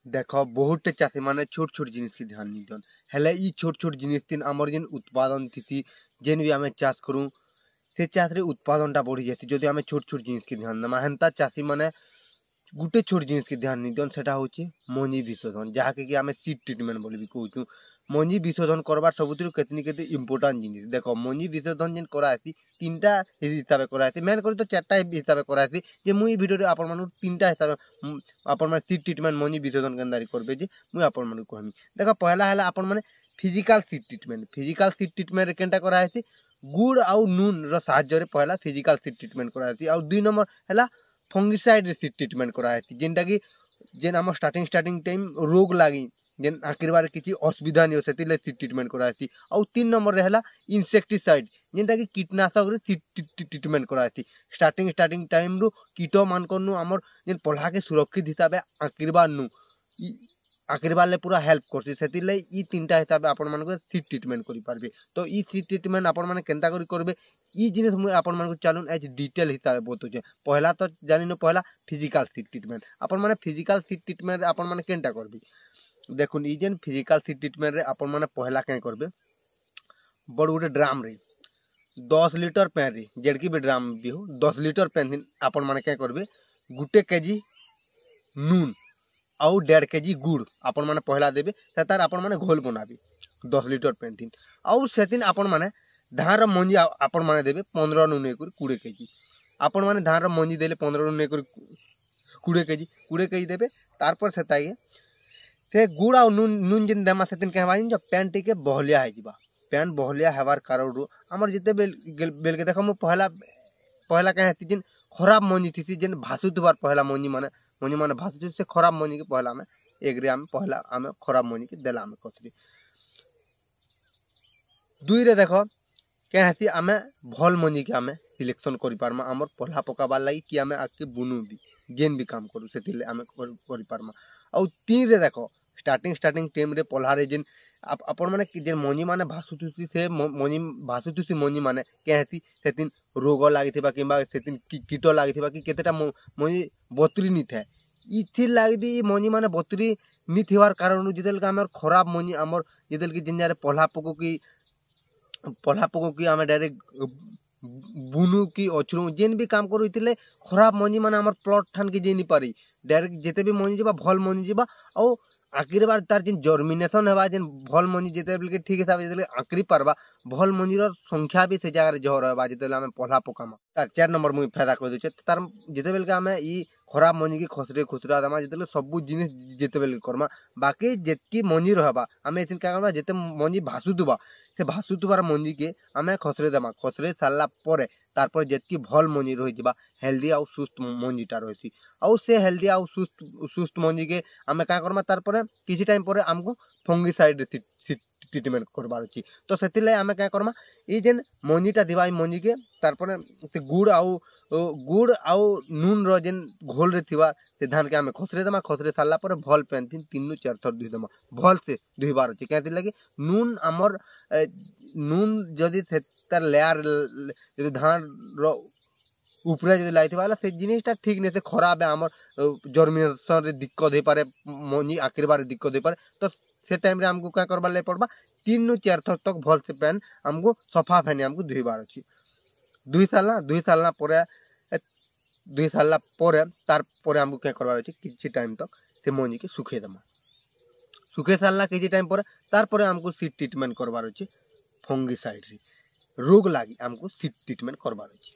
देख बहुत चाषी मैंने छोट छोट जिनिस की ध्यान नहीं दन हेले ई छोट छोट जिनिस तीन आमर जेन उत्पादन थी जेन भी आम चाष करूँ से चाष रे उत्पादन टा बढ़ी जाती जदि आम छोट छोट जिनिस की ध्यान देमा हेन्ता चाषी मैंने गुटे छोट जिनिस की ध्यान नहीं दन सेटा होची मंजी विशोधन जहाँके कि आम सीड ट्रिटमेंट बोली भी कहूँ मंजी विशोधन करवार सबुतिर केतनी केते इम्पोर्टाट जिनिस देख मंजी विशोधन जेन करासी तीनटा हिसाब से करासी मेन कर तो चारटा हिसाब से करासी जे मुई भिडियो आपण मानु तीनटा हिसाब आपण माने सीड ट्रिटमेंट मंजी विशोधन केनदारी करबे जे मुई आपण मानु कहमी देख पहला हला आपण माने फिजिकल सीड ट्रिटमेंट केनटा करासी गुड़ आउ नून रो सहाय्य रे पहला फिजिकल सीड ट्रिटमेंट करासी आउ दुई नंबर हला फंगिसाइड सीड ट्रिटमेंट करासी जेनटा कि जेन आम स्टार्टिंग टाइम रोग लागी जेन आखिर बार किसी असुविधा नहीं हो से सीड ट्रिटमेंट करासी आउ तीन नंबर रे हला इंसेक्टिसाइड जेनटा कि कीटनाशक रे सीड ट्रिटमेंट करासी स्टार्टिंग टाइम रु कीट मान करनु हमर जेन पल्हा के सुरक्षित हिसाब से आखिर बार नु आखिर बार ले पूरा हेल्प करसी सेति ले ई तीनटा हिसाब से आपण मानको सीड ट्रिटमेंट करि पारबे तो ई सीड ट्रिटमेंट आपण माने केनता करि करबे ई जिनिस मु आपण मानको चालुन एज डिटेल हिसाब से बतौचे पहला तो जानिनो पहला फिजिकल सीड ट्रिटमेंट आपण माने फिजिकल सीड ट्रिटमेंट आपण माने केनटा करबे देखुन ई जेन फिजिकल सीड ट्रिटमेंट रे आपण माने पहला के करबे बड़ गोटे ड्राम रे 10 लीटर पेन रे जेडकी भी ड्राम भी हो 10 लीटर पेन आपण माने के करबे गुटे केजी नून आउ 1.5 केजी गुड़ आपण माने पहला देबे तार आपण माने घोल बनाबे 10 लीटर पेन दिन आउ सेतिन आपण माने धान रो मंजी आपण माने देबे 15 नु नेकुर 20 केजी आपण माने धान रो मंजी देले 15 नु नेकुर 20 केजी देबे तार पर सेतागे से गुड़ आउ नून जेन देमा सेतिन कहबाइन जो पेन टिके बहलिया है जिबा पेन बहलिया हेबार कारण रु हमर जते बेल के देखो मु पहला कहती जेन खराब मंजी थी जेन भासुतबार पहला मंजी माने भासुत से खराब मंजी के पहला में एग्रे आम पहला आम खराब मंजी के देला आम कसरी दुई रे देखो कहती आम भल मंजी के आम सिलेक्शन करि पारमा हमर पल्हा पकाबार लागि कि आम आके बुनु भी जेन भी काम करू से आम करि पारमा आ तीन रे देखो स्टार्टिंग टाइम रे पल्हा रे जेन आपण माने जेन मंजी माने भासुतुसी से मंजी भासुतुसी मंजी माने कहती सेतिन रोग लागिथिबा किबा सेतिन कीट लागिथिबा कि केतेटा मंजी बतुरी नि थाए इथिर लागि भी मंजी माने बतुरी नि थिवार कारण जेतेल का हमर खराब मंजी हमर जेतेल कि जिन जारे पल्हा पको की आम डायरेक्ट बुनु की अछरू जेन भी काम करू इतिले खराब मंजी माने हमर प्लॉट ठान के जे नि पारी डायरेक्ट जेते भी मंजी जेबा भल मंजी जेबा औ आखिर बार तार जेन जर्मिनेशन हेबा जेन भल मंजी जेते बेल के ठीक हिसाब जेते आखिरी पारबा भल मंजी रो संख्या भी से जगह रे जहर हेबा जेते हम पल्हा पकामा तार 4 नंबर मुई फायदा कर देछे तार जेते बेल के हम ई खराब मंजी की खुसरा दमा जेते सब जिनिस जेते बेल करमा बाकी जेतकी मंजी रहबा हम एथिन का करबा जेते मंजी भासुतबा से भासुतबार मंजी के हम खसरे दमा खसरे साला परे तारपर जेतकी भल मंजी रही जिबा हेल्दी आउ सुस्त मंजीटा रही आउ से हेल्दी आउ सुस्त मंजी के आम क्या करमा तारपर किसी टाइम पर आमको फंगिसाइड ट्रिटमेंट करबार अछि तो सेतिले आम क्या करमा ई जेन मंजीटा दिबा ई मंजी के तारपर से गुड़ आउ नून रो जेन घोल रे थिबा से धान के आम खसरे दमा खसरे साला पर भल पेन 3-4 थर धुई दमा भल से धुईबार अछि कहति लगे नून आमर नून जदि तार लेयर जदि धान रो ऊपरे जदि लाइथिबा से जिनिसटा ठीक नहीं से खराब है हमर जर्मिनेशन रे दिक्कत हे पारे मंजी आखिर बार दिक्कत हे पारे तो से टाइम रे हमको क्या करबा ले पड़बा 3-4 थर तक भल से पेन हमको सफा फेनी हमको धुईबार अछि 2 साल परे तार परे हमको क्या करबार अछि किछि टाइम तक से मंजी के सुखे दमा सुखे सालना किछि टाइम परे तार परे हमको सीड ट्रीटमेंट करबार अछि फंगिसाइड रे रोग लागी हमको सीड ट्रीटमेंट करबार अछि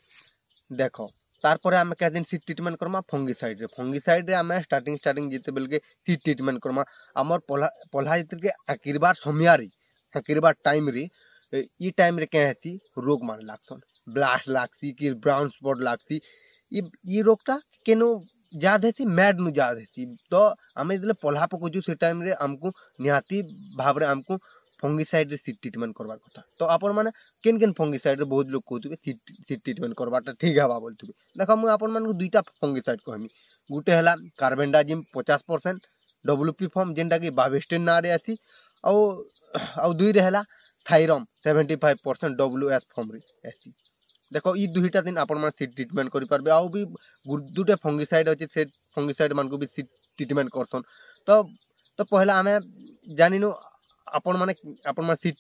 देखो तारपरे आम क्या दिन सीड ट्रीटमेंट करमा फंगिसाइड रे आम स्टार्टिंग जिते बेल के सीड ट्रीटमेंट करमा आमर पल्हा जिते के आखिर बार समयारी आखिर बार टाइम रे ई टाइम रे क्या हेती रोग मान लागसन ब्लास्ट लागसी कि ब्राउन स्पॉट लागसी ई रोगटा केनो ज्यादा हेती मैड नु ज्यादा हेती तो आम जब पल्हा पकोजु से टाइम रे हमको निहाती भाव रे हमको फंगिसाइड रे सीड ट्रीटमेंट करबार कथा तो आपण माने केन फंगिसाइड रे बहुत लोग कहतु के सीड ट्रीटमेंट करबाटा ठीक हवा बोलतु देखो मु आपण मानको दुईटा फंगिसाइड कहमी गुटे हला कार्बेंडाजिम 50% डब्ल्यूपी फॉर्म जेनटा कि बावेस्टेन ना रे आसी आउ दुई रे हला थायरम 75% डब्ल्यूएस फॉर्म रे आसी देखो ई दुईटा दिन आपण मान सीड ट्रीटमेंट करि पारबे आउ भी दुटे फंगिसाइड अछि से फंगिसाइड मान को भी सीड ट्रिटमेंट करसन। तो पहला आम जानिनु आपण माने सीड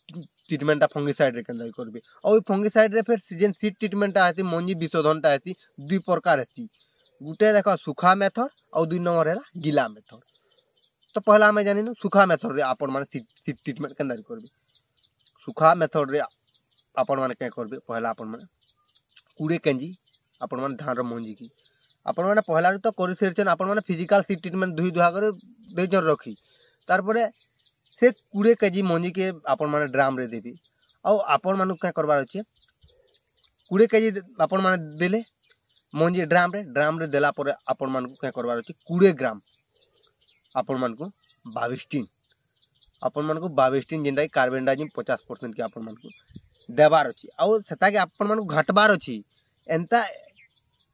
ट्रिटमेंटा फंगिसाइड रे केनता करबे। और फंगिसाइड रे फिर जेन सीड ट्रिटमेंटा आती मंजी विशोधनटा आती दुई प्रकार आती, गुटे देखो सुखा मेथड और दुई नंबर है गिला मेथड। तो पहला आम जानिनु सुखा मेथड रे आपण माने सीड ट्रिटमेंट केनता करबे। सुखा मेथड रे आपण माने क्या करबे, पहला आपण माने 20 केजी आपण माने धान रो मंजी की आपण माने पहला तो करि सेरछन आपण माने फिजिकल सीड ट्रिटमेंट दुई दुहा करे देजन रखी, तार परे से 20 केजी मंजी के आपण माने ड्राम रे देबी। और आपण मानु क्या करबार अछि 20 केजी आपण माने देले मंजी ड्राम रे देला परे आपण मानकु क्या करबार अछि 20 ग्राम आपण मानकु बाविस्टिन जेनटा कार्बेंडाजिम 50% के आपण मानकु देबार अछि। और सेता के आपण मानकु घाटबार अछि एंता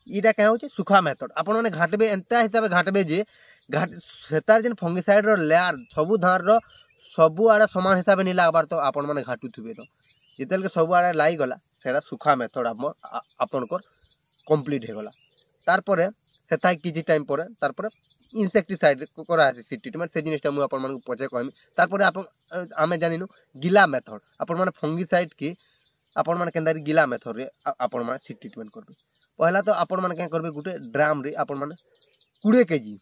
इटा क्या होचे सुखा मेथड। आपण माने घाटबे एंता हिसाबे घाटबे जे सेतार जेन फंगिसाइड रो लेयर सबु धान रो सबु आड़े समान हिसाबे नि लागबार, तो आपण माने घाटुथिबे तो जेतेल के सबु आड़े लाई गला सेटा सुखा मेथड आपनकर कंप्लीट हे गला। तार परे सेता किछि टाइम परे तार परे इंसेक्टिसाइड करा है सीड ट्रिटमेंट से जिनिसटा मु आपण मानकु पछे कहमी। तार परे आपण आमे जानिनु गिला मेथड आपण माने फंगिसाइड के आपण माने केनदारी गिला मेथड रे आपण माने सीड ट्रिटमेंट करबे। पहला तो आपण माने क्या करबे गुटे ड्राम रे आपण माने 20 केजी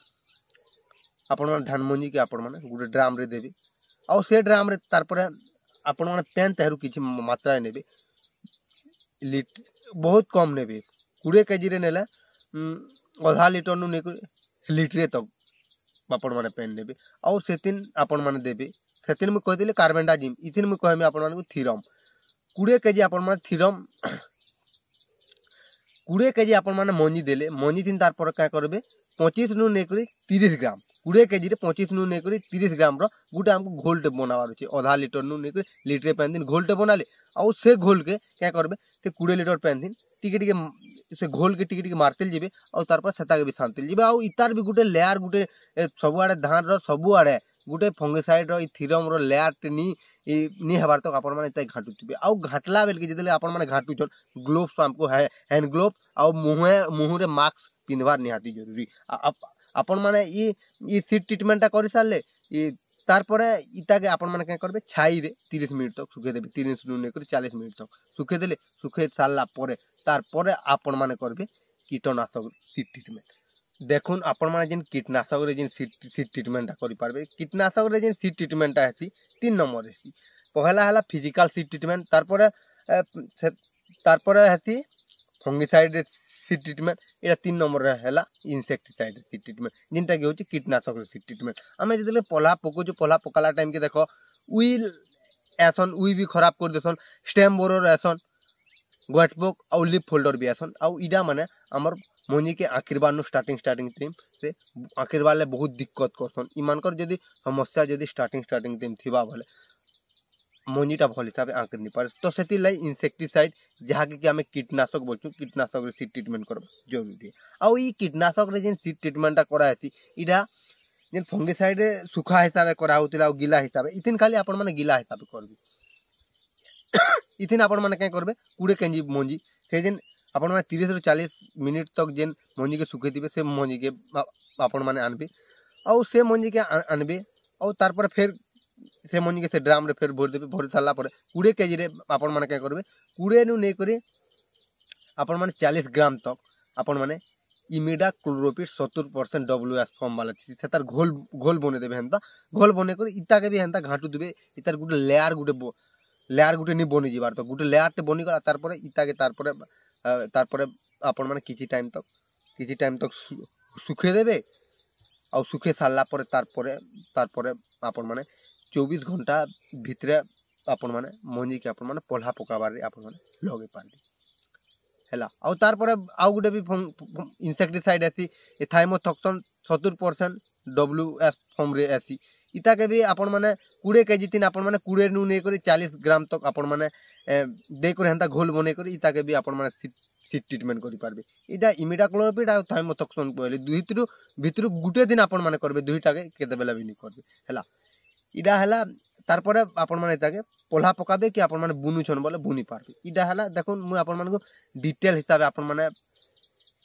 आपण माने धान मंजी के आपण माने गुटे ड्राम रे देबे। और से ड्राम रे तार परे आपण माने पेन तहरु किछि मात्रा नेबे, लिट बहुत कम नेबे 20 केजी रे नेले आधा लीटर नु नेको लिटरे तक आपण माने पेन नेबे। और सेतिन आपण माने देबे सेतिन मु कह देले कार्बेंडाजिम इथिन मु कहमे आपण माने थीरम 20 केजी आपण माने थीरम 20 केजी आपण माने मंजी देले मंजी दिन तार पर क्या करबे 25 नु नेकरी 30 ग्राम 20 केजी रे 25 नु नेकरी 30 ग्राम रो गुटे हमको घोलटे बनावार अछि। आधा लीटर नु नेकरी लिटरे पेन दिन घोलटे बनाले और से घोल के क्या करबे से 20 लीटर पेन दिन टिके टिके से घोल के टिके टिके मारतेल जिबे और तार पर सेता के भी शांतिल जिबे। और इतार भी गुटे लेयर गुटे सबु आड़े धान रो सबु आड़े गुटे फंगिसाइड रो थीरम रो लेयर टे नी हेबार तो आपण माने तय घाटुथिबे। और घाटला बेल के जदले आपण माने घाटुचन ग्लोव्स हमको है हैंड ग्लोव और मुंह रे मास्क पिनबार निहाती जरूरी। आपण माने ई सीड ट्रिटमेंटा करि सारले तार परे इता के आपण माने क्या करबे छाई रे 30 मिनिट तक सुखे देबे 30 नु नेकर 40 मिनिट तक सुखे देले सुखे सारला परे तार परे आपण माने करबे कीटनाशक सीड ट्रिटमेंट। देखुन आपण माने जेन कीटनाशक रे जेन सीड ट्रिटमेंटा करि पारबे। कीटनाशक रे जेन सीड ट्रिटमेंटा हेसी 3 नंबर हेसी। पहला हला फिजिकल सीड ट्रिटमेंट तार परे हेसी फंगिसाइड सीड ट्रिटमेंट एटा 3 नंबर रे हला इंसेक्टिसाइड सीड ट्रिटमेंट जिनटा के होची कीटनाशक सीड ट्रिटमेंट। आमे जदले पला पकाला टाइम के देखो उइल एसन उइ भी खराब कर देसन स्टेम बोरर एसन गोटबुक और लिप फोल्डर भी एसन। और इडा माने हमर मंजी के आखिरबार नु स्टार्टिंग टाइम से आखिरबार ले बहुत दिक्कत करसन। इमानकर जदी समस्या जदी स्टार्टिंग टाइम थिबा बोले मंजीटा भल हिसाब से आंकर नहीं पारे तो सेति लाई इंसेक्टिसाइड जहाँ के आम कीटनाशक बोलछू कीटनाशक रे सीड ट्रिटमेंट कर जरूरी है। और ई कीटनाशक रे जेन सीड ट्रिटमेंटा कराती इडा जेन फंगिसाइड रे सुखा हिसाब से करा होतिला और गिला हिसाब से इथिन खाली आपण माने गिला हिसाब से करबी। इथिन आपण माने क्या करबे 20 केजी मंजी से जेन आपण माने 30 ରୁ 40 मिनिट तक जेन मंजी के सुखे दिबे से मंजी के आपण माने आनबे। और से मंजी के आनबे और तार पर फिर से मंजी के से ड्राम रे फिर भर देबे। भर साला पर 20 केजी रे आपण माने क्या करबे 20 नु नै करी आपण माने 40 ग्राम तक आपण माने इमिडा क्लोरोपिड 70% WS फॉर्म वाला थी से तार घोल बने देबे। हेंता घोल बने कर इता के भी हेंता घाटू देबे। इतार गुटे लेयर गुटे नि बनि जिबार तो गुटे लेयर टे बनि गला तार परे इता के तार परे आपण माने किछि टाइम तक सुखे देबे। और सुखे सारला परे तार परे आपण माने 24 घंटा भितरे आपण माने मंजी के आपण माने पल्हा पकाबार रे आपण माने लगे पारबे हैला। और तार परे आउ गुटे भी इंसेक्टिसाइड आसी एथाइमोथक्सन 70% WS फॉर्म रे आसी इता के भी आपण माने 20 केजी तीन आपण माने 20 नु नै करी 40 ग्राम तक आपण माने दे कर हेंता घोल बने कर इता के भी आपण माने सीड ट्रिटमेंट करि पारबे। इटा इमिडाक्लोपिड आ थाइमोथक्सन कहले भितरु गुटे दिन आपण माने करबे दुईटा के केते बेला भी नि करबे हैला। इडा हला तार परे आपण माने इता के पल्हा पकाबे कि आपण माने बुनु छन बोले बुनी पारबे। इडा हला देखुन मु आपण माने को डिटेल हिसाब आपण माने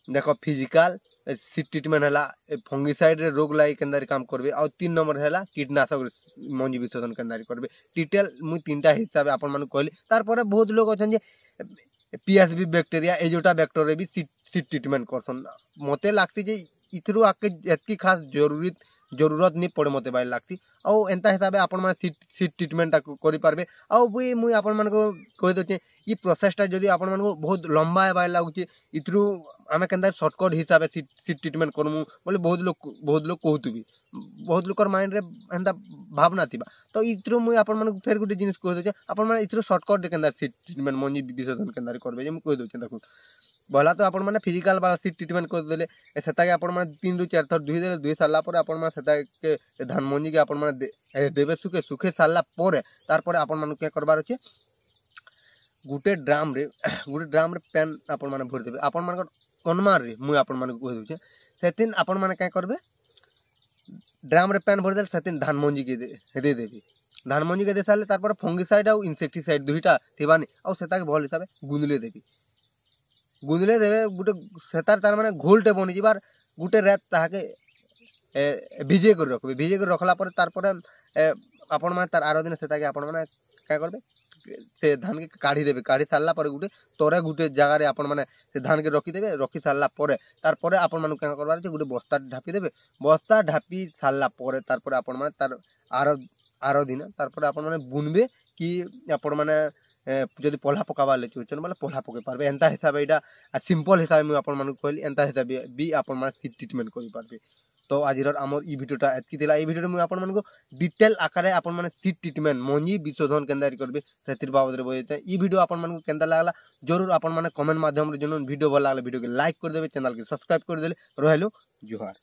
देखो फिजिकल सीड ट्रीटमेंट है फंगिसाइड रे रोग लाई केंदारी काम करबे और 3 नंबर है कीटनाशक मंजी विशोधन केंदारी करबे डिटेल मुई तीनटा हिसाब आपन मानु कहली तार परे बहुत लोग अछन जे पीएसबी बैक्टीरिया एजोटा बैक्टर रे भी सीड ट्रीटमेंट करसन मते लागती जे इथरु आके एतकी खास जरूरत नहीं पड़े मते बाय लागती आ एंता हिसाब आपन माने सीड ट्रीटमेंट करि पारबे आ भी मुई आपन मान को कहि दचे ई प्रोसेसटा जदी आपन मान को बहुत लंबा बाय लागुची इथरु आमे केंदा शॉर्टकट हिसाब से सीड ट्रीटमेंट करमु बोले बहुत लोग कहतुबी बहुत लोकर माइंड रे एंता भावना थिबा तो इथरु मुई आपन मान को फेर गुटे जिनिस कहि दचे आपन माने इथरु शॉर्टकट केंदा सीड ट्रीटमेंट मंजी विशोधन केंदा करबे जे मुई कहि दचे देखु भला तो आपण माने फिजिकल वाला सीड ट्रीटमेंट कर देले सेता के आपण माने 3 रु 4 थर धुई देले धुई साला पर आपण माने सेता के धान मंजी के आपण माने देबे सुखे साला पर तार पर आपण माने के करबार अछि गुटे ड्राम रे पेन आपण माने भर देबे आपण माने कनमार रे मुई आपण माने कहि दउछे सेतिन आपण माने का करबे ड्राम रे पेन भर देले सेतिन धान मंजी के दे देबे धान मंजी के दे साले तार पर फंगिसाइड और इंसेक्टिसाइड दुईटा थिबानी और सेता के भल हिसाब गुंदले देबी गुंदले देवे गुटे सेतार तार माने घोलटे बनि जिबार गुटे रात ताके भिजे कर रखबे भिजे कर रखला पर तार पर आपण माने तार आरो दिन सेता के आपण माने का करबे से धान के काढ़ी देबे काढ़ी सारला पर गुटे तोरे गुटे जगह रे आपण माने से धान के रखी देबे रखी सारला पर तार पर आपण माने का करबार गुटे बस्ता ढापी देबे बस्ता ढापी सारला पर तार पर आपण माने तार आरो दिन तार पर आपण माने बुनबे कि आपण माने जदि पल्हा पकाबार ले चुचन बोले पल्हा पके पारबे एंता हिसाब एटा सिंपल हिसाब में आपण मानु कहली एंता हिसाब भी आपण माने सीड ट्रीटमेंट करि पारबे तो आजिर हमर ई वीडियोटा एतकी दिला ई वीडियो में आपण मानको डिटेल आकारे आपण माने सीड ट्रीटमेंट मंजी विशोधन केंदारी करबे सेतिर बाबद रे बोलते ई वीडियो आपण मानको केंदा लागला जरूर आपण माने कमेंट माध्यम रे जनो वीडियो भल लागले वीडियो के लाइक कर देबे चैनल के सब्सक्राइब कर देले रहलो जोहार।